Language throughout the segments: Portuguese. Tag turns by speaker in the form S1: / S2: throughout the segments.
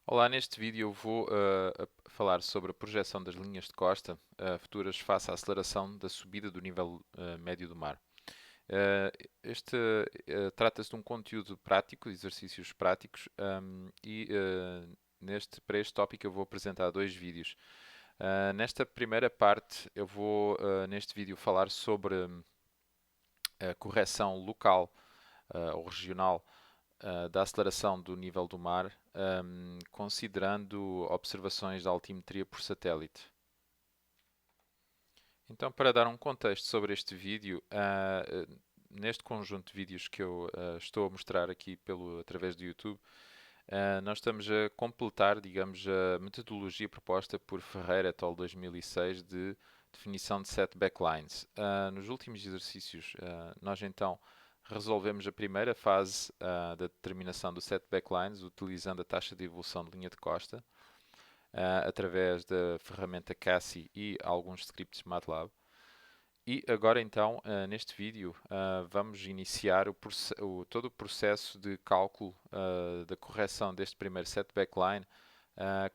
S1: Olá, neste vídeo eu vou falar sobre a projeção das linhas de costa futuras face à aceleração da subida do nível médio do mar. Trata-se de um conteúdo prático, exercícios práticos, para este tópico eu vou apresentar dois vídeos. Nesta primeira parte eu vou neste vídeo falar sobre a correção local ou regional da aceleração do nível do mar, considerando observações de altimetria por satélite. Então, para dar um contexto sobre este vídeo, neste conjunto de vídeos que eu estou a mostrar aqui através do YouTube, nós estamos a completar, digamos, a metodologia proposta por Ferreira et al. 2006 de definição de set backlines. Nos últimos exercícios, nós então resolvemos a primeira fase da determinação do set backlines utilizando a taxa de evolução de linha de costa através da ferramenta Cassi e alguns scripts MATLAB. E agora então, neste vídeo, vamos iniciar todo o processo de cálculo da correção deste primeiro set backline,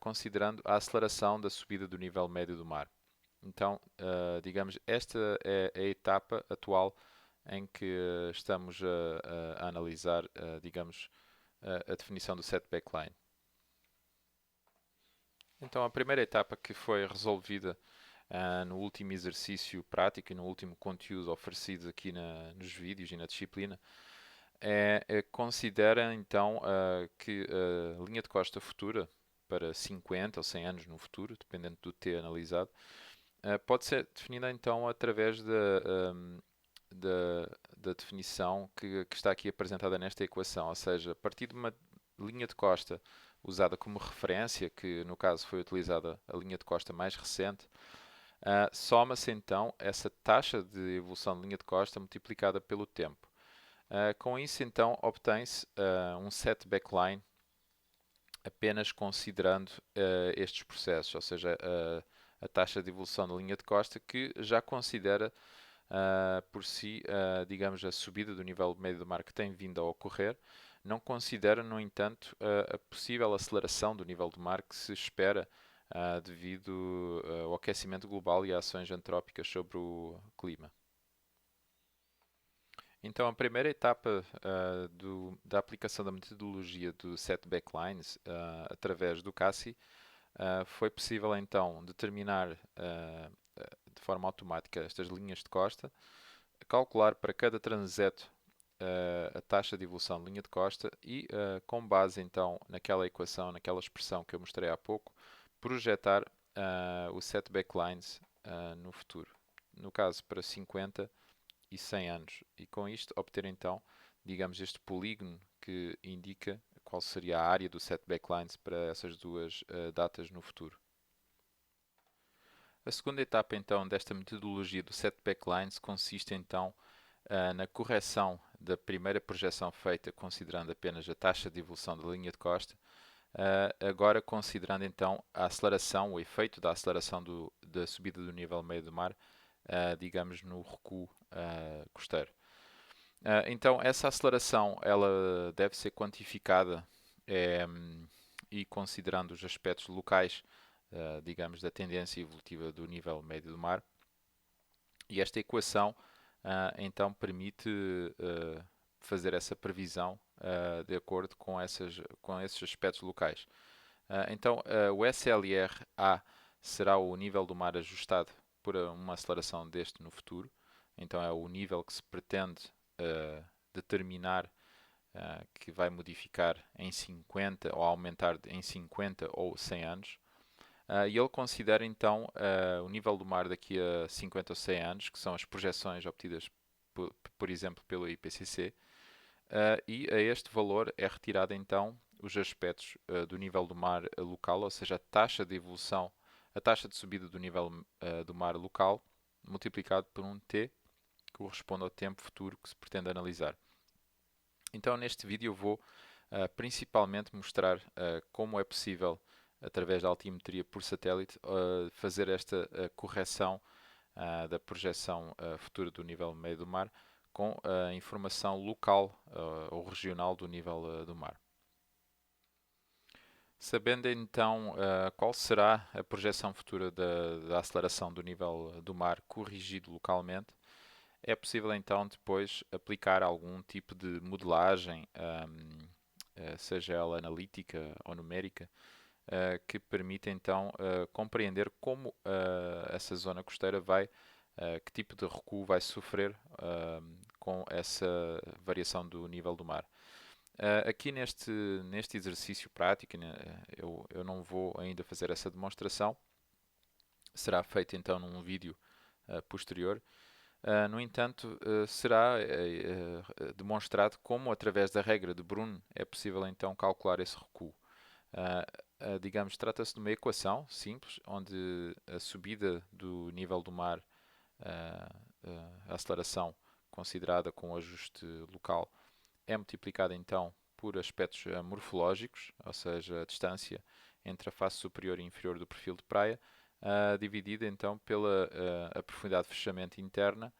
S1: considerando a aceleração da subida do nível médio do mar. Então, digamos, esta é a etapa atual em que estamos a analisar, digamos, a definição do set backline. Então, a primeira etapa que foi resolvida no último exercício prático e no último conteúdo oferecido aqui nos vídeos e na disciplina, considera então que a linha de costa futura, para 50 ou 100 anos no futuro, dependendo do T analisado, pode ser definida então através da, da definição que está aqui apresentada nesta equação, ou seja, a partir de uma linha de costa usada como referência, que no caso foi utilizada a linha de costa mais recente, soma-se então essa taxa de evolução de linha de costa multiplicada pelo tempo. Com isso, então, obtém-se um set backline apenas considerando estes processos, ou seja, a taxa de evolução da linha de costa, que já considera por si, digamos, a subida do nível médio do mar que tem vindo a ocorrer, não considera, no entanto, a possível aceleração do nível do mar que se espera devido ao aquecimento global e a ações antrópicas sobre o clima. Então, a primeira etapa da aplicação da metodologia do set backlines através do CASI foi possível então determinar de forma automática estas linhas de costa, calcular para cada transeto a taxa de evolução de linha de costa e, com base então naquela equação, naquela expressão que eu mostrei há pouco, projetar o set backlines no futuro. No caso, para 50 e 100 anos. E com isto obter então, digamos, este polígono que indica qual seria a área do set backlines para essas duas datas no futuro. A segunda etapa então desta metodologia do set backlines consiste então na correção da primeira projeção feita considerando apenas a taxa de evolução da linha de costa, agora considerando então a aceleração, o efeito da aceleração da subida do nível médio do mar, digamos, no recuo costeiro. Então, essa aceleração ela deve ser quantificada e considerando os aspectos locais, digamos, da tendência evolutiva do nível médio do mar. E esta equação então permite fazer essa previsão de acordo com esses aspectos locais. Então, o SLR-A será o nível do mar ajustado por uma aceleração deste no futuro. Então, é o nível que se pretende determinar que vai modificar em 50 ou aumentar em 50 ou 100 anos. E ele considera então o nível do mar daqui a 50 ou 100 anos, que são as projeções obtidas, por exemplo, pelo IPCC, e a este valor é retirado então os aspectos do nível do mar local, ou seja, a taxa de evolução, a taxa de subida do nível do mar local, multiplicado por um T, que corresponde ao tempo futuro que se pretende analisar. Então, neste vídeo eu vou principalmente mostrar como é possível, através da altimetria por satélite, fazer esta correção da projeção futura do nível médio do mar com a informação local ou regional do nível do mar. Sabendo então qual será a projeção futura da aceleração do nível do mar corrigido localmente, é possível então depois aplicar algum tipo de modelagem, seja ela analítica ou numérica, que permite então compreender como essa zona costeira vai, que tipo de recuo vai sofrer com essa variação do nível do mar. Aqui neste exercício prático, né, eu não vou ainda fazer essa demonstração, será feito então num vídeo posterior. No entanto, será demonstrado como, através da regra de Bruno, é possível então calcular esse recuo. Digamos, trata-se de uma equação simples, onde a subida do nível do mar, a aceleração considerada com o ajuste local, é multiplicada então por aspectos morfológicos, ou seja, a distância entre a face superior e inferior do perfil de praia, dividida então pela a profundidade de fechamento interna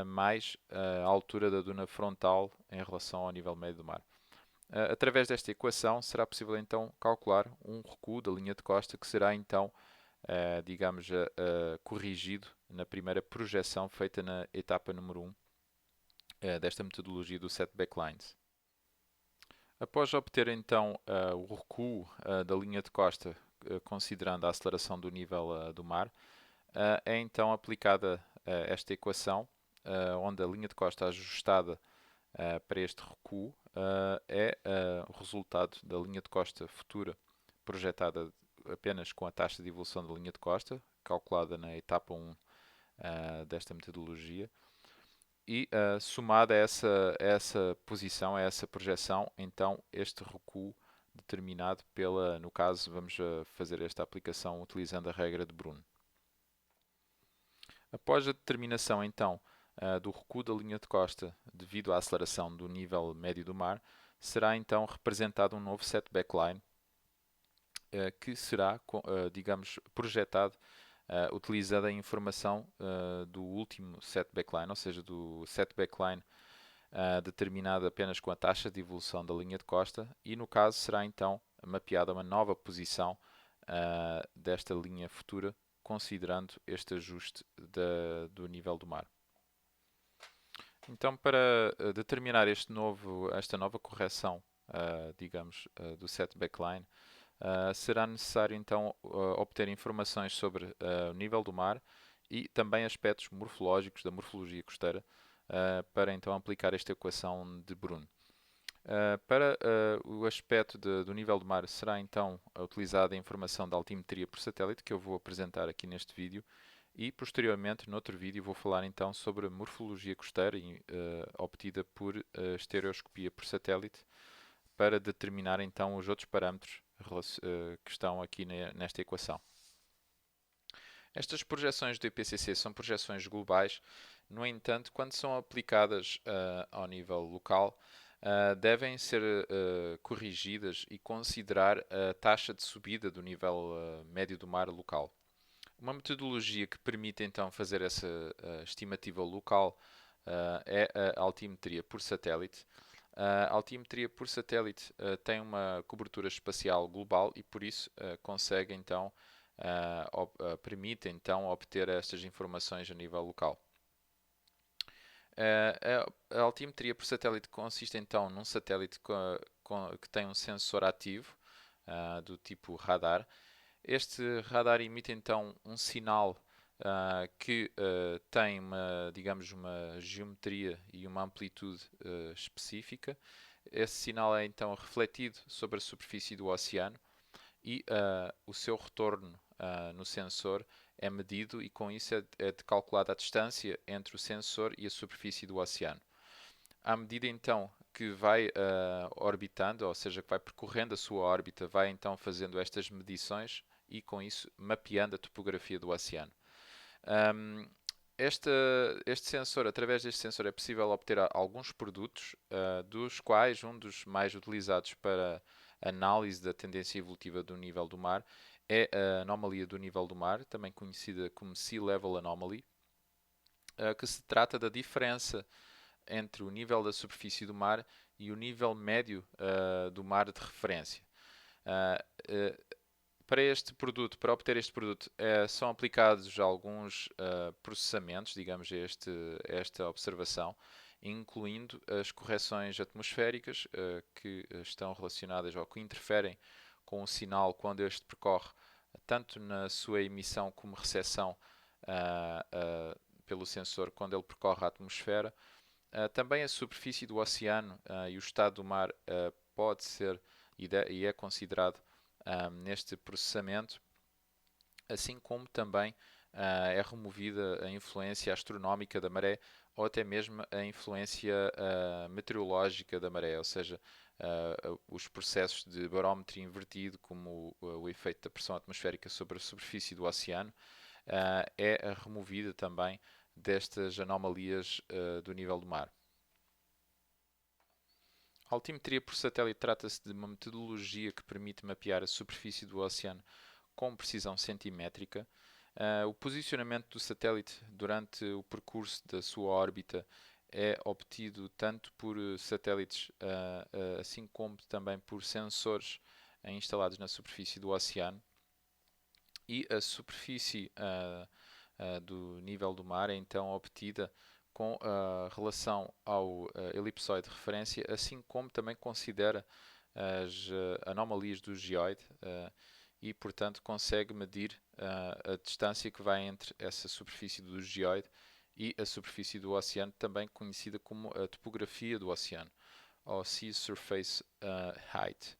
S1: mais a altura da duna frontal em relação ao nível médio do mar. Através desta equação será possível então calcular um recuo da linha de costa que será então, digamos, corrigido na primeira projeção feita na etapa número 1 desta metodologia do set backlines. Após obter então o recuo da linha de costa, considerando a aceleração do nível do mar, é então aplicada esta equação, onde a linha de costa ajustada para este recuo é o resultado da linha de costa futura projetada apenas com a taxa de evolução da linha de costa, calculada na etapa 1 desta metodologia, e somada a essa posição, a essa projeção, então este recuo determinado pela, no caso, vamos fazer esta aplicação utilizando a regra de Bruno. Após a determinação, então, do recuo da linha de costa devido à aceleração do nível médio do mar, será então representado um novo set backline que será, digamos, projetado utilizando a informação do último set backline, ou seja, do set backline determinado apenas com a taxa de evolução da linha de costa, e no caso será então mapeada uma nova posição desta linha futura, considerando este ajuste do nível do mar. Então, para determinar esta nova correção, digamos, do set backline, será necessário então obter informações sobre o nível do mar e também aspectos morfológicos da morfologia costeira para então aplicar esta equação de Bruno. Para o aspecto do nível do mar será então utilizada a informação da altimetria por satélite que eu vou apresentar aqui neste vídeo e posteriormente noutro vídeo vou falar então sobre a morfologia costeira obtida por estereoscopia por satélite para determinar então os outros parâmetros que estão aqui nesta equação. Estas projeções do IPCC são projeções globais, no entanto, quando são aplicadas ao nível local, devem ser corrigidas e considerar a taxa de subida do nível médio do mar local. Uma metodologia que permite então fazer essa estimativa local é a altimetria por satélite. A altimetria por satélite tem uma cobertura espacial global e por isso consegue então permite então obter estas informações a nível local. A altimetria por satélite consiste então num satélite que tem um sensor ativo do tipo radar. Este radar emite então um sinal que tem digamos, uma geometria e uma amplitude específica. Esse sinal é então refletido sobre a superfície do oceano e o seu retorno no sensor é medido e com isso é calculada a distância entre o sensor e a superfície do oceano. À medida então que vai orbitando, ou seja, que vai percorrendo a sua órbita, vai então fazendo estas medições e com isso mapeando a topografia do oceano. Este sensor, através deste sensor, é possível obter alguns produtos, dos quais um dos mais utilizados para análise da tendência evolutiva do nível do mar é a anomalia do nível do mar, também conhecida como Sea Level Anomaly, que se trata da diferença entre o nível da superfície do mar e o nível médio do mar de referência. para este produto, para obter este produto, são aplicados alguns processamentos, digamos, esta observação, incluindo as correções atmosféricas que estão relacionadas ou que interferem com o sinal quando este percorre tanto na sua emissão como recepção pelo sensor quando ele percorre a atmosfera. Também a superfície do oceano e o estado do mar pode ser e é considerado neste processamento, assim como também é removida a influência astronómica da maré ou até mesmo a influência meteorológica da maré, ou seja, os processos de barómetro invertido, como o efeito da pressão atmosférica sobre a superfície do oceano, é removida também destas anomalias do nível do mar. A altimetria por satélite trata-se de uma metodologia que permite mapear a superfície do oceano com precisão centimétrica. O posicionamento do satélite durante o percurso da sua órbita é obtido tanto por satélites, assim como também por sensores instalados na superfície do oceano. E a superfície do nível do mar é então obtida com relação ao elipsoide de referência, assim como também considera as anomalias do geoide e, portanto, consegue medir a distância que vai entre essa superfície do geoide e a superfície do oceano, também conhecida como a topografia do oceano, ou Sea Surface Height.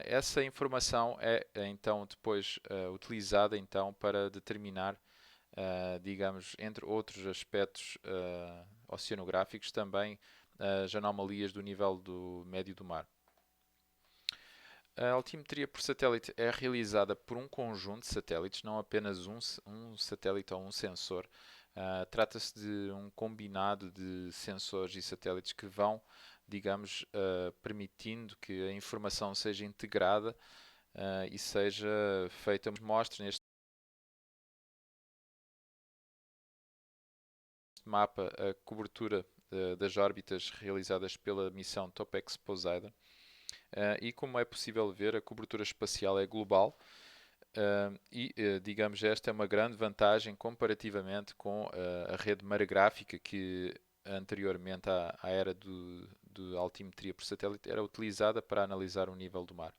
S1: Essa informação é então depois utilizada então para determinar, digamos, entre outros aspectos oceanográficos, também as anomalias do nível do médio do mar. A altimetria por satélite é realizada por um conjunto de satélites, não apenas um satélite ou um sensor. Trata-se de um combinado de sensores e satélites que vão, digamos, permitindo que a informação seja integrada e seja feita. Mostra neste mapa a cobertura das órbitas realizadas pela missão Topex Poseidon. E como é possível ver, a cobertura espacial é global digamos, esta é uma grande vantagem comparativamente com a rede maragráfica que anteriormente à era de altimetria por satélite era utilizada para analisar o nível do mar.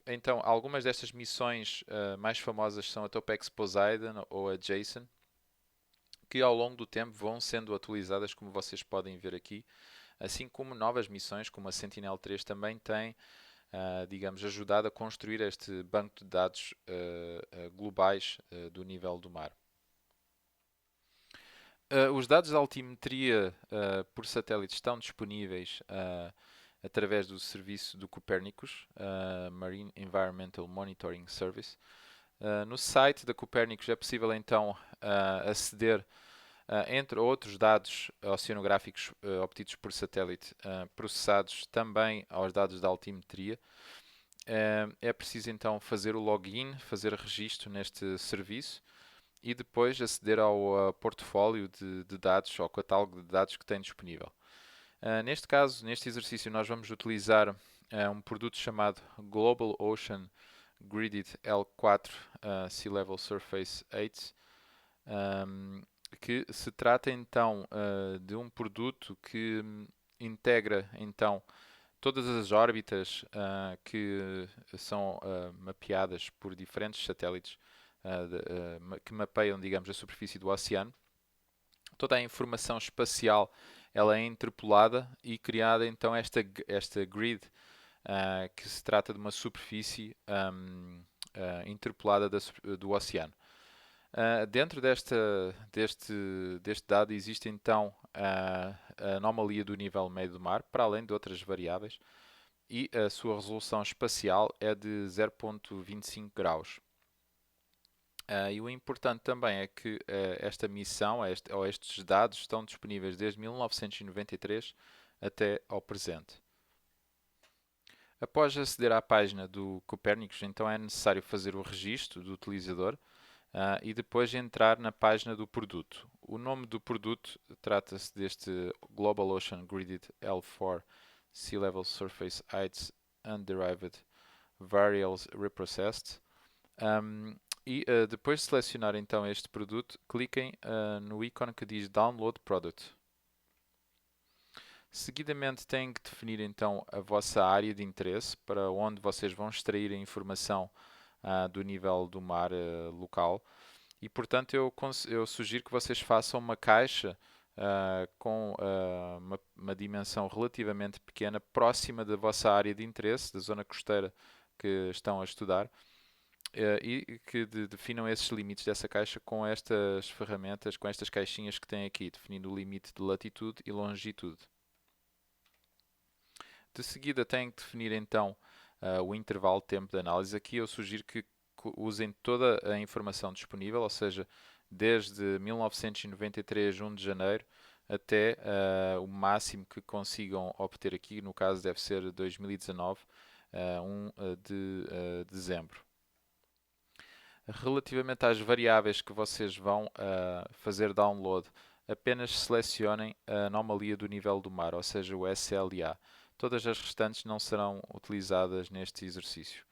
S1: Então, algumas destas missões mais famosas são a Topex Poseidon ou a Jason, que ao longo do tempo vão sendo atualizadas, como vocês podem ver aqui, assim como novas missões, como a Sentinel-3 também têm, digamos, ajudado a construir este banco de dados globais do nível do mar. Os dados de altimetria por satélite estão disponíveis através do serviço do Copernicus, Marine Environmental Monitoring Service. No site da Copernicus é possível então aceder, entre outros dados oceanográficos obtidos por satélite, processados também aos dados de altimetria. É preciso então fazer o login, fazer registro neste serviço e depois aceder ao portfólio de dados, ao catálogo de dados que tem disponível. Neste caso, neste exercício, nós vamos utilizar um produto chamado Global Ocean Gridded L4 Sea Level Surface 8, que se trata então de um produto que integra então todas as órbitas que são mapeadas por diferentes satélites que mapeiam, digamos, a superfície do oceano. Toda a informação espacial ela é interpolada e criada então esta grid, que se trata de uma superfície interpolada do oceano. Dentro deste dado existe então a anomalia do nível médio do mar, para além de outras variáveis, e a sua resolução espacial é de 0.25 graus. E o importante também é que esta missão, ou estes dados, estão disponíveis desde 1993 até ao presente. Após aceder à página do Copernicus, então é necessário fazer o registro do utilizador e depois entrar na página do produto. O nome do produto trata-se deste Global Ocean Gridded L4 Sea Level Surface Heights Underived Variables Reprocessed. E depois de selecionar então este produto, cliquem no ícone que diz Download Product. Seguidamente têm que definir então a vossa área de interesse, para onde vocês vão extrair a informação do nível do mar local. E portanto eu sugiro que vocês façam uma caixa com uma dimensão relativamente pequena, próxima da vossa área de interesse, da zona costeira que estão a estudar, e que definam esses limites dessa caixa com estas ferramentas, com estas caixinhas que têm aqui, definindo o limite de latitude e longitude. De seguida têm que definir então o intervalo de tempo de análise. Aqui eu sugiro que usem toda a informação disponível, ou seja, desde 1993, 1 de janeiro, até o máximo que consigam obter aqui, no caso deve ser 2019, 1 de dezembro. Relativamente às variáveis que vocês vão fazer download, apenas selecionem a anomalia do nível do mar, ou seja, o SLA. Todas as restantes não serão utilizadas neste exercício.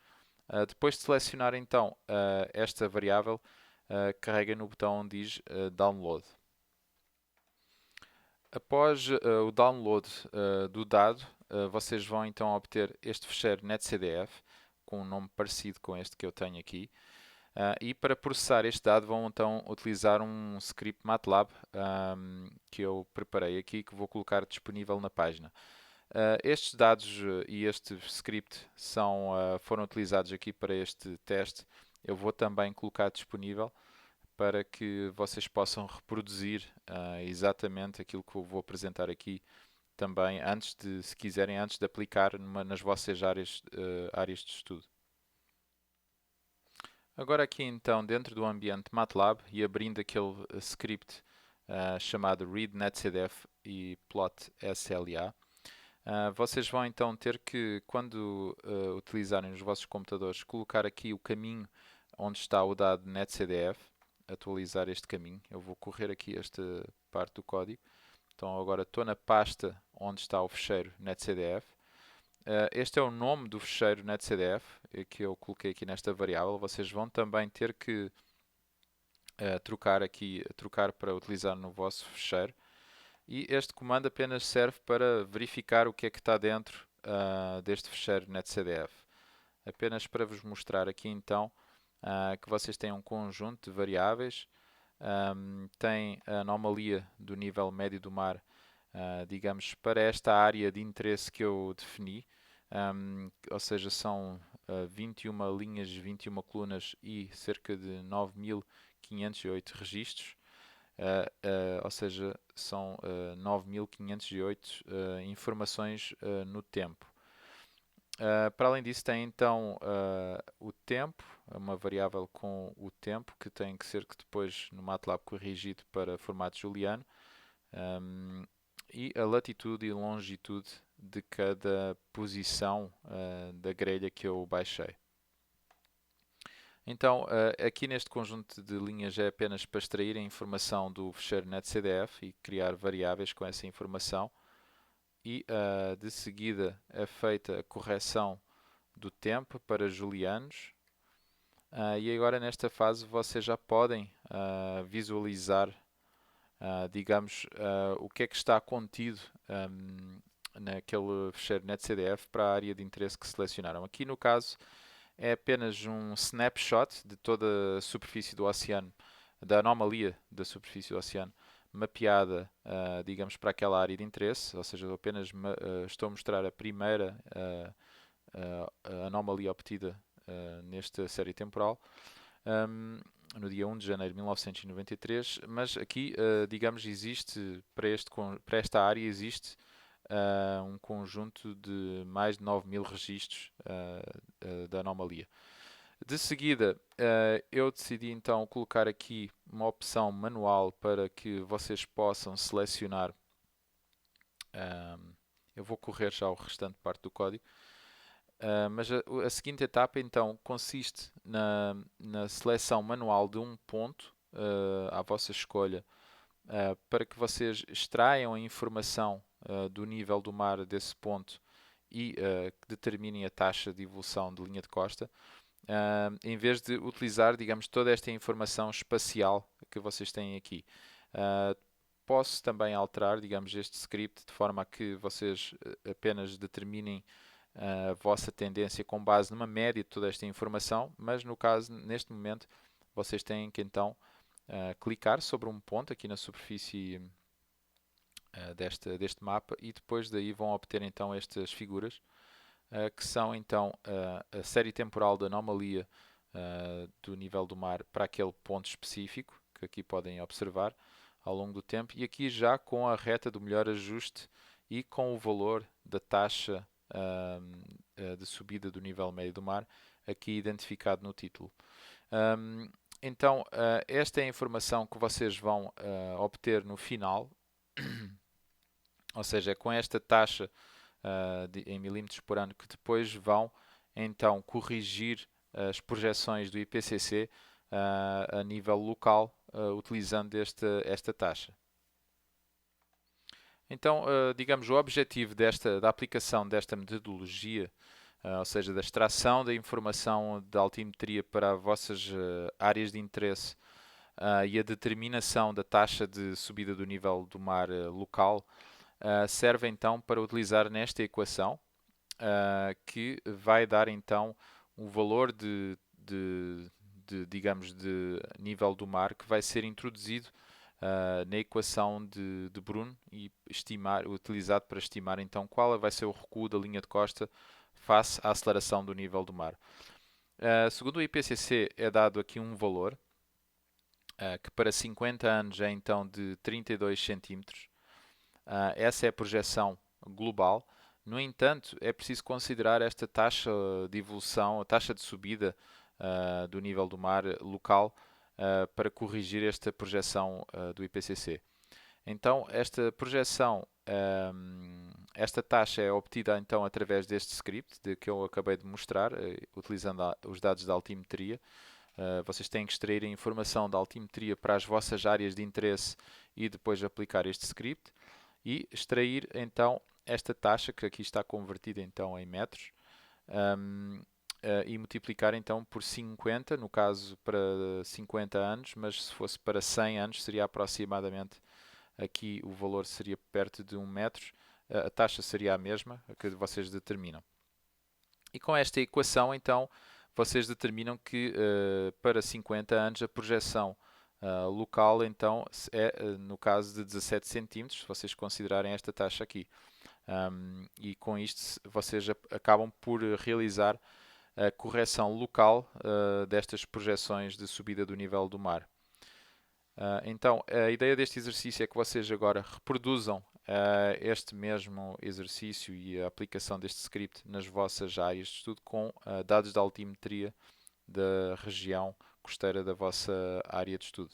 S1: Depois de selecionar então esta variável, carreguem no botão onde diz Download. Após o download do dado, vocês vão então obter este ficheiro netcdf, com um nome parecido com este que eu tenho aqui. E para processar este dado vão então utilizar um script MATLAB que eu preparei aqui, que vou colocar disponível na página. Estes dados e este script foram utilizados aqui para este teste. Eu vou também colocar disponível para que vocês possam reproduzir exatamente aquilo que eu vou apresentar aqui também, se quiserem, antes de aplicar nas vossas áreas de estudo. Agora aqui então dentro do ambiente MATLAB e abrindo aquele script chamado read.netcdf e plot.sla, vocês vão então ter que, quando utilizarem os vossos computadores, colocar aqui o caminho onde está o dado netcdf, atualizar este caminho. Eu vou correr aqui esta parte do código. Então agora estou na pasta onde está o ficheiro netcdf. Este é o nome do ficheiro netcdf que eu coloquei aqui nesta variável. Vocês vão também ter que trocar para utilizar no vosso ficheiro. E este comando apenas serve para verificar o que é que está dentro deste ficheiro netcdf. Apenas para vos mostrar aqui então que vocês têm um conjunto de variáveis. Tem a anomalia do nível médio do mar, digamos, para esta área de interesse que eu defini. Ou seja, são 21 linhas, 21 colunas e cerca de 9.508 registros. Ou seja, são 9.508 informações no tempo. Para além disso, tem então o tempo, uma variável com o tempo, que tem que ser depois no MATLAB corrigido para formato juliano, e a latitude e longitude de cada posição da grelha que eu baixei. Então, aqui neste conjunto de linhas é apenas para extrair a informação do ficheiro netcdf e criar variáveis com essa informação. E de seguida é feita a correção do tempo para julianos. E agora nesta fase vocês já podem visualizar, digamos, o que é que está contido naquele ficheiro netcdf para a área de interesse que selecionaram. Aqui no caso é apenas um snapshot de toda a superfície do oceano, da anomalia da superfície do oceano, mapeada, digamos, para aquela área de interesse, ou seja, apenas estou a mostrar a primeira anomalia obtida nesta série temporal, no dia 1 de janeiro de 1993, mas aqui, digamos, existe, para esta área, existe um conjunto de mais de 9.000 registros da anomalia. De seguida, eu decidi então colocar aqui uma opção manual para que vocês possam selecionar. Eu vou correr já o restante parte do código. Mas a seguinte etapa então consiste na seleção manual de um ponto à vossa escolha, para que vocês extraiam a informação do nível do mar desse ponto e que determinem a taxa de evolução de linha de costa, em vez de utilizar, digamos, toda esta informação espacial que vocês têm aqui. Posso também alterar, digamos, este script de forma a que vocês apenas determinem a vossa tendência com base numa média de toda esta informação, mas no caso, neste momento, vocês têm que então clicar sobre um ponto aqui na superfície deste mapa e depois daí vão obter então estas figuras que são então a série temporal da anomalia do nível do mar para aquele ponto específico que aqui podem observar ao longo do tempo e aqui já com a reta do melhor ajuste e com o valor da taxa de subida do nível médio do mar aqui identificado no título. Então, esta é a informação que vocês vão obter no final, ou seja, com esta taxa em milímetros por ano que depois vão então corrigir as projeções do IPCC a nível local utilizando esta taxa. Então, digamos, o objetivo da aplicação desta metodologia, ou seja, da extração da informação da altimetria para as vossas áreas de interesse e a determinação da taxa de subida do nível do mar local, serve então para utilizar nesta equação, que vai dar então um valor digamos, de nível do mar que vai ser introduzido na equação de Bruno e utilizado para estimar então qual vai ser o recuo da linha de costa face à aceleração do nível do mar. Segundo o IPCC é dado aqui um valor que para 50 anos é então de 32 centímetros. Essa é a projeção global. No entanto, é preciso considerar esta taxa de evolução, a taxa de subida do nível do mar local para corrigir esta projeção do IPCC. Então, esta projeção, esta taxa é obtida então através deste script que eu acabei de mostrar, utilizando os dados da altimetria. Vocês têm que extrair a informação da altimetria para as vossas áreas de interesse e depois aplicar este script e extrair então esta taxa que aqui está convertida então em metros e multiplicar então por 50, no caso para 50 anos, mas se fosse para 100 anos seria aproximadamente, aqui o valor seria perto de 1 metro, a taxa seria a mesma a que vocês determinam. E com esta equação então vocês determinam que para 50 anos a projeção local então é no caso de 17 centímetros, se vocês considerarem esta taxa aqui. E com isto vocês acabam por realizar a correção local destas projeções de subida do nível do mar. Então, a ideia deste exercício é que vocês agora reproduzam este mesmo exercício e a aplicação deste script nas vossas áreas de estudo com dados de altimetria da região costeira da vossa área de estudo.